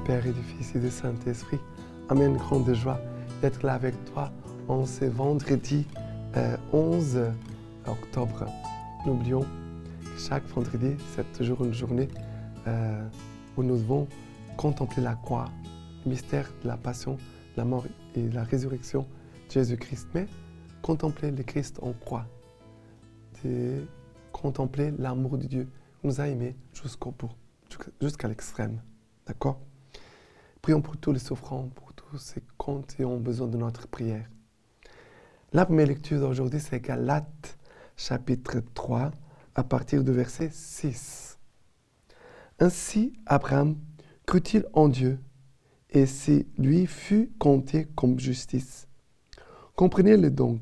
Père et du Fils et du Saint-Esprit. Amen, grande joie d'être là avec toi en ce vendredi 11 octobre. N'oublions que chaque vendredi, c'est toujours une journée où nous devons contempler la croix, le mystère de la passion, la mort et la résurrection de Jésus-Christ. Mais contempler le Christ en croix, de contempler l'amour de Dieu qui nous a aimés jusqu'au bout, jusqu'à l'extrême. D'accord? Prions pour tous les souffrants, pour tous ceux qui ont besoin de notre prière. La première lecture d'aujourd'hui, c'est Galates, chapitre 3, à partir du verset 6. Ainsi, Abraham crut-il en Dieu, et c'est lui fut compté comme justice. Comprenez-le donc.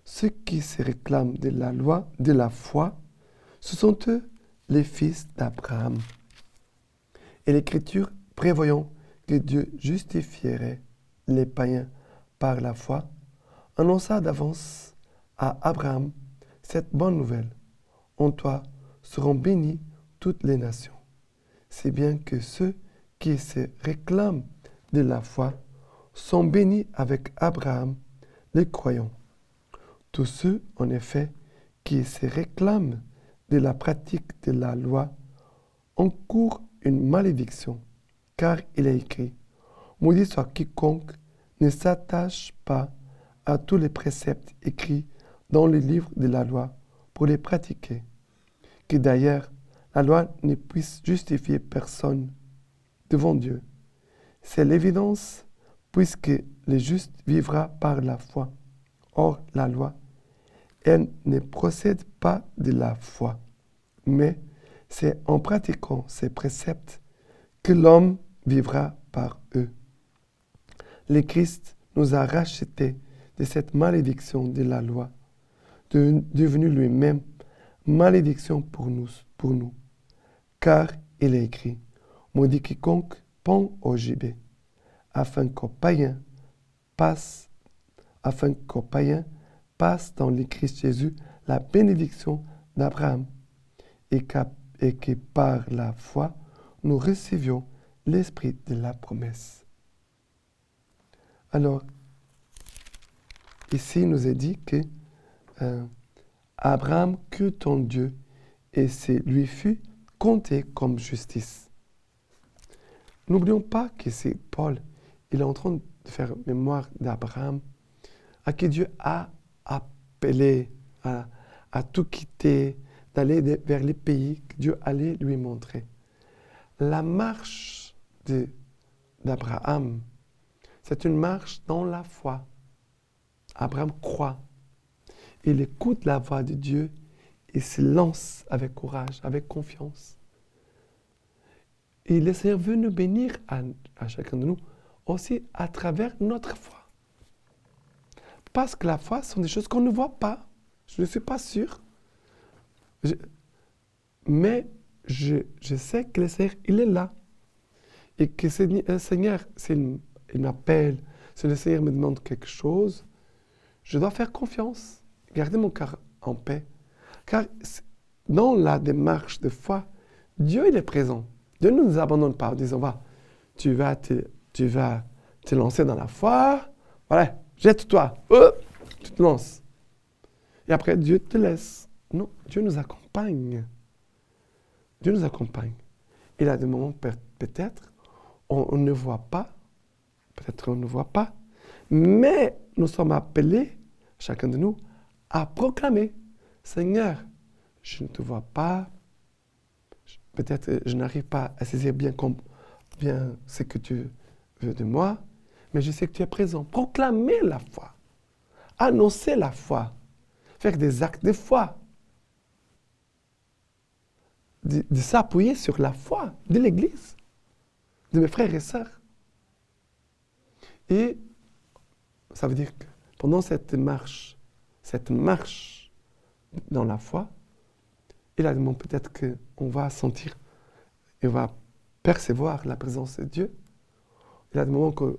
Ceux qui se réclament de la loi, de la foi, ce sont eux les fils d'Abraham. Et l'Écriture, prévoyant que Dieu justifierait les païens par la foi, annonça d'avance à Abraham cette bonne nouvelle. En toi seront bénies toutes les nations. C'est bien que ceux qui se réclament de la foi sont bénis avec Abraham, les croyants. Tous ceux, en effet, qui se réclament de la pratique de la loi encourent une malédiction, car il est écrit « Maudit soit quiconque ne s'attache pas à tous les préceptes écrits dans le livre de la loi pour les pratiquer. » Que d'ailleurs, la loi ne puisse justifier personne devant Dieu. C'est l'évidence, puisque le juste vivra par la foi. Or, la loi, elle ne procède pas de la foi, mais c'est en pratiquant ces préceptes que l'homme vivra par eux. Le Christ nous a rachetés de cette malédiction de la loi, devenu lui-même malédiction pour nous. Car il est écrit, maudit quiconque pend au gibet, afin qu'au païen passe dans le Christ Jésus la bénédiction d'Abraham, et que par la foi, nous recevions l'esprit de la promesse. Alors, ici, il nous est dit que Abraham crut en Dieu et c'est lui fut compté comme justice. N'oublions pas que c'est Paul, il est en train de faire mémoire d'Abraham, à qui Dieu a appelé à tout quitter, d'aller vers les pays que Dieu allait lui montrer. La marche d'Abraham, c'est une marche dans la foi. Abraham croit. Il écoute la voix de Dieu et se lance avec courage, avec confiance. Et le Seigneur veut nous bénir à chacun de nous aussi à travers notre foi. Parce que la foi, ce sont des choses qu'on ne voit pas. Je ne suis pas sûr. Mais je sais que le Seigneur, il est là. Et que le Seigneur, s'il m'appelle, si le Seigneur me demande quelque chose, je dois faire confiance, garder mon cœur en paix. Car dans la démarche de foi, Dieu, il est présent. Dieu ne nous abandonne pas en disant, tu vas te lancer dans la foi, voilà, jette-toi, tu te lances. Et après, Dieu te laisse. Non, Dieu nous accompagne. Dieu nous accompagne. Il y a des moments, peut-être, on ne voit pas, mais nous sommes appelés, chacun de nous, à proclamer, Seigneur, je ne te vois pas, peut-être je n'arrive pas à saisir bien ce que tu veux de moi, mais je sais que tu es présent. Proclamer la foi, annoncer la foi, faire des actes de foi, de s'appuyer sur la foi de l'Église, de mes frères et sœurs. Et ça veut dire que pendant cette marche dans la foi, il y a des moments peut-être qu'on va sentir et on va percevoir la présence de Dieu. Il y a des moments qu'on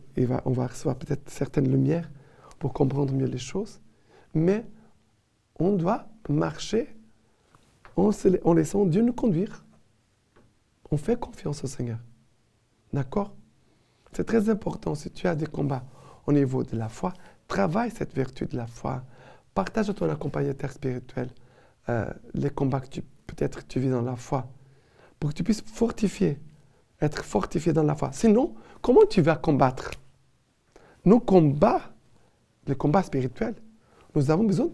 va recevoir peut-être certaines lumières pour comprendre mieux les choses. Mais on doit marcher en laissant Dieu nous conduire. On fait confiance au Seigneur. D'accord? C'est très important. Si tu as des combats au niveau de la foi, travaille cette vertu de la foi. Partage à ton accompagnateur spirituel les combats que peut-être tu vis dans la foi, pour que tu puisses être fortifié dans la foi. Sinon, comment tu vas combattre? Nos combats, les combats spirituels, nous avons besoin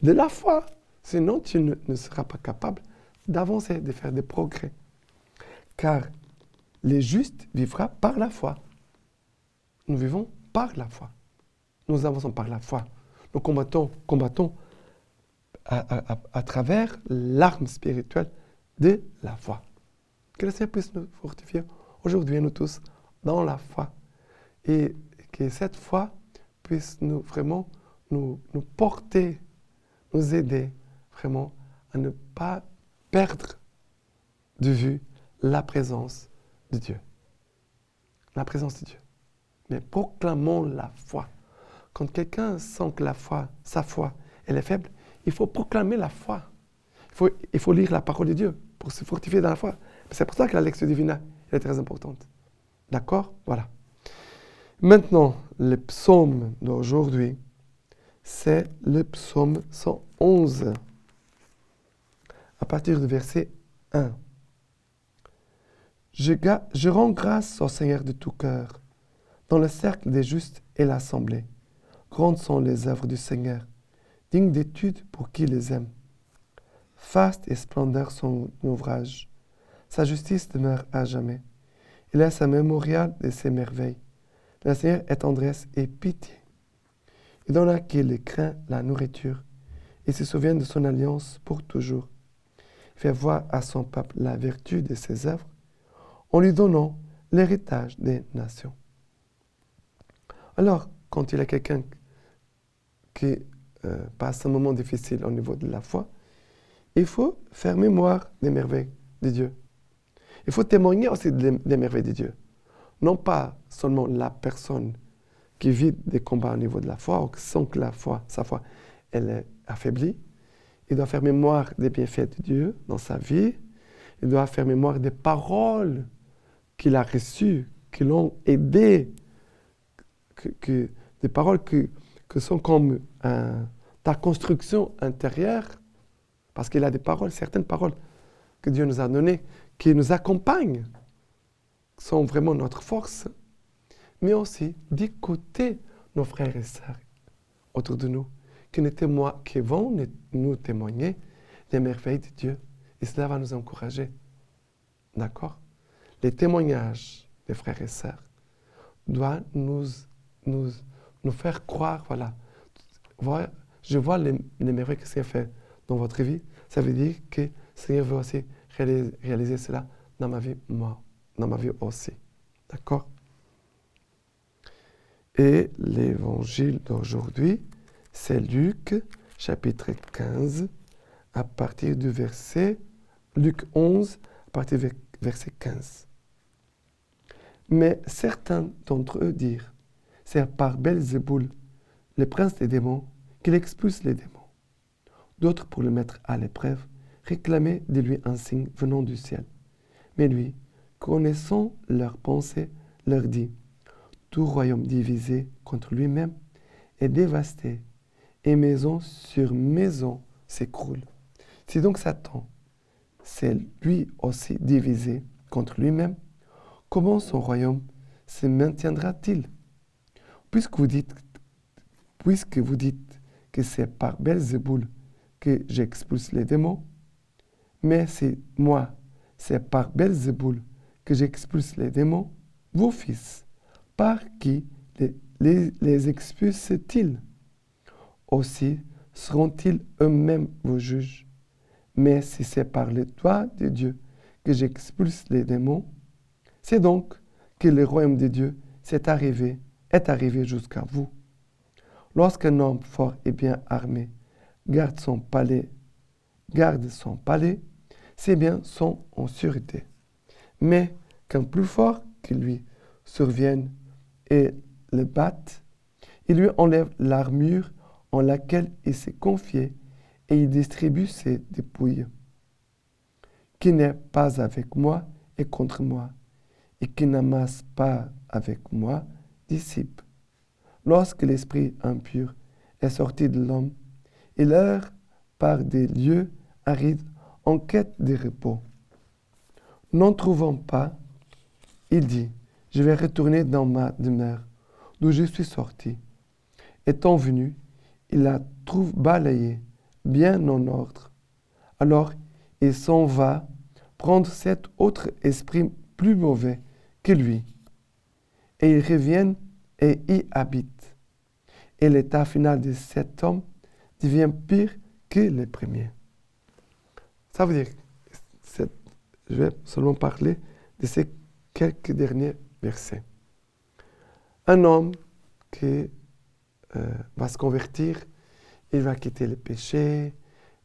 de la foi. Sinon, tu ne seras pas capable d'avancer, de faire des progrès. Car les justes vivront par la foi. Nous vivons par la foi. Nous avançons par la foi. Nous combattons à travers l'arme spirituelle de la foi. Que le Seigneur puisse nous fortifier aujourd'hui, nous tous, dans la foi. Et que cette foi puisse nous porter, nous aider vraiment à ne pas perdre de vue la présence de Dieu. La présence de Dieu. Mais proclamons la foi. Quand quelqu'un sent que sa foi, elle est faible, il faut proclamer la foi. Il faut lire la parole de Dieu pour se fortifier dans la foi. C'est pour ça que la lecture divina est très importante. D'accord? Voilà. Maintenant, le psaume d'aujourd'hui, c'est le psaume 111, à partir du verset 1. Je rends grâce au Seigneur de tout cœur, dans le cercle des justes et l'assemblée. Grandes sont les œuvres du Seigneur, dignes d'étude pour qui les aime. Faste et splendeur son ouvrage. Sa justice demeure à jamais. Il laisse un mémorial de ses merveilles. Le Seigneur est tendresse et pitié. Il donne à qui le craint la nourriture et se souvient de son alliance pour toujours. Il fait voir à son peuple la vertu de ses œuvres en lui donnant l'héritage des nations. Alors, quand il y a quelqu'un qui passe un moment difficile au niveau de la foi, il faut faire mémoire des merveilles de Dieu. Il faut témoigner aussi des merveilles de Dieu. Non pas seulement la personne qui vit des combats au niveau de la foi, ou qui sent que sa foi, elle est affaiblie. Il doit faire mémoire des bienfaits de Dieu dans sa vie. Il doit faire mémoire des paroles qu'il a reçues, qui l'ont aidé, des paroles que sont comme ta construction intérieure, parce qu'il a des paroles, certaines paroles que Dieu nous a données, qui nous accompagnent, qui sont vraiment notre force, mais aussi d'écouter nos frères et sœurs autour de nous, qui vont nous témoigner des merveilles de Dieu. Et cela va nous encourager. D'accord? Les témoignages des frères et sœurs doivent nous faire croire, voilà, je vois les merveilles que le Seigneur fait dans votre vie. Ça veut dire que le Seigneur veut aussi réaliser cela dans ma vie, dans ma vie aussi. D'accord? Et l'évangile d'aujourd'hui, c'est Luc, chapitre 15, à partir du Luc 11, à partir du verset 15. Mais certains d'entre eux dirent, c'est par Belzéboul, le prince des démons, qu'il expulse les démons. D'autres, pour le mettre à l'épreuve, réclamaient de lui un signe venant du ciel. Mais lui, connaissant leurs pensées, leur dit, tout royaume divisé contre lui-même est dévasté, et maison sur maison s'écroule. Si donc Satan s'est lui aussi divisé contre lui-même, comment son royaume se maintiendra-t-il? Puisque vous dites que c'est par Belzéboul que j'expulse les démons, mais c'est par Belzéboul que j'expulse les démons, vos fils, par qui les expulsent-ils? Aussi seront-ils eux-mêmes vos juges. Mais si c'est par le doigt de Dieu que j'expulse les démons, c'est donc que le royaume de Dieu est arrivé jusqu'à vous. Lorsqu'un homme fort et bien armé garde son palais, ses biens sont en sûreté. Mais qu'un plus fort que lui survienne et le batte, il lui enlève l'armure en laquelle il s'est confié et il distribue ses dépouilles. Qui n'est pas avec moi et contre moi, et qui n'amasse pas avec moi dissipe. Lorsque l'esprit impur est sorti de l'homme, il erre par des lieux arides en quête de repos. N'en trouvant pas, il dit, je vais retourner dans ma demeure, d'où je suis sorti. Étant venu, il la trouve balayée, bien en ordre. Alors, il s'en va prendre cet autre esprit plus mauvais que lui. Et il revient et y habite. Et l'état final de cet homme devient pire que le premier. Ça veut dire, je vais seulement parler de ces quelques derniers versets. Un homme qui va se convertir, il va quitter le péché,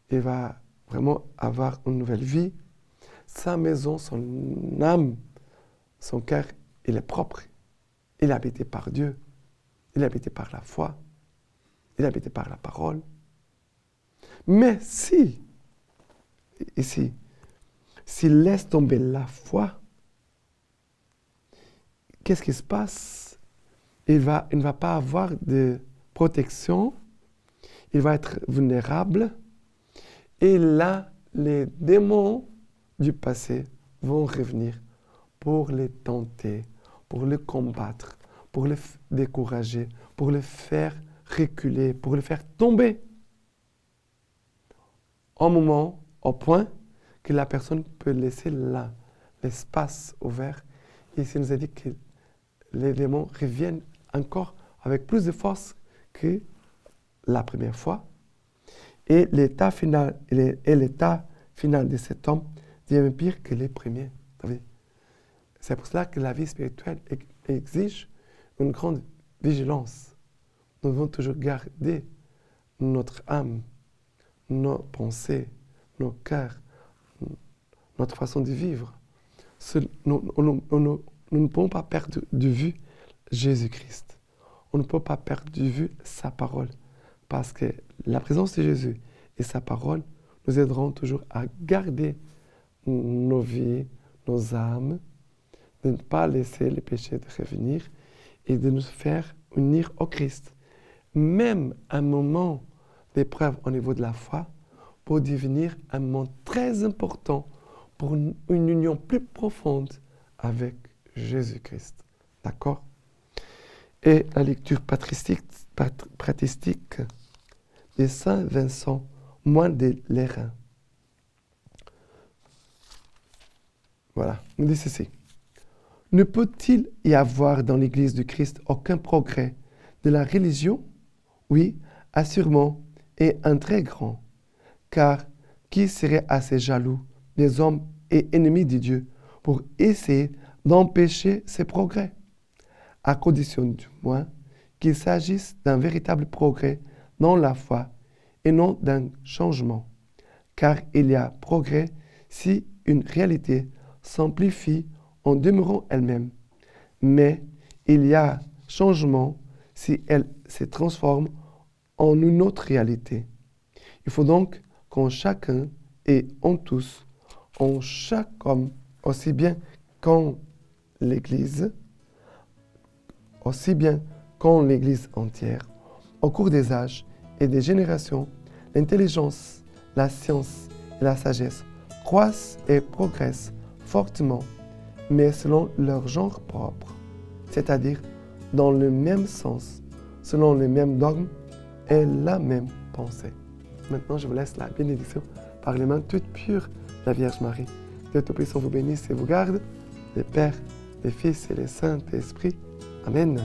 il va vraiment avoir une nouvelle vie. Sa maison, son âme, son cœur, il est propre. Il est habité par Dieu. Il est habité par la foi. Il est habité par la parole. Mais s'il laisse tomber la foi, qu'est-ce qui se passe? Il ne va pas avoir de protection. Il va être vulnérable. Et là, les démons du passé vont revenir pour les tenter, pour le combattre, pour le décourager, pour le faire reculer, pour le faire tomber. Au point que la personne peut laisser là l'espace ouvert. Et ici, il nous a dit que les démons reviennent encore avec plus de force que la première fois. Et l'état final de cet homme devient pire que les premiers. C'est pour cela que la vie spirituelle exige une grande vigilance. Nous devons toujours garder notre âme, nos pensées, nos cœurs, notre façon de vivre. Nous ne pouvons pas perdre de vue Jésus-Christ. On ne peut pas perdre de vue sa parole. Parce que la présence de Jésus et sa parole nous aideront toujours à garder nos vies, nos âmes, de ne pas laisser les péchés revenir et de nous faire unir au Christ. Même un moment d'épreuve au niveau de la foi pour devenir un moment très important pour une union plus profonde avec Jésus-Christ. D'accord? Et la lecture patristique de Saint Vincent, moine de Lérins. Voilà, nous dit ceci. Ne peut-il y avoir dans l'Église du Christ aucun progrès de la religion? Oui, assurément, et un très grand. Car qui serait assez jaloux des hommes et ennemis de Dieu pour essayer d'empêcher ces progrès? À condition du moins qu'il s'agisse d'un véritable progrès dans la foi et non d'un changement. Car il y a progrès si une réalité s'amplifie en demeurant elle-même. Mais il y a changement si elle se transforme en une autre réalité. Il faut donc qu'en chacun et en tous, en chaque homme, aussi bien qu'en l'Église entière, au cours des âges et des générations, l'intelligence, la science et la sagesse croissent et progressent fortement, mais selon leur genre propre, c'est-à-dire dans le même sens, selon les mêmes dogmes et la même pensée. Maintenant, je vous laisse la bénédiction par les mains toutes pures de la Vierge Marie. Dieu Tout-Puissant vous bénisse et vous garde, le Père, le Fils et le Saint-Esprit. Amen.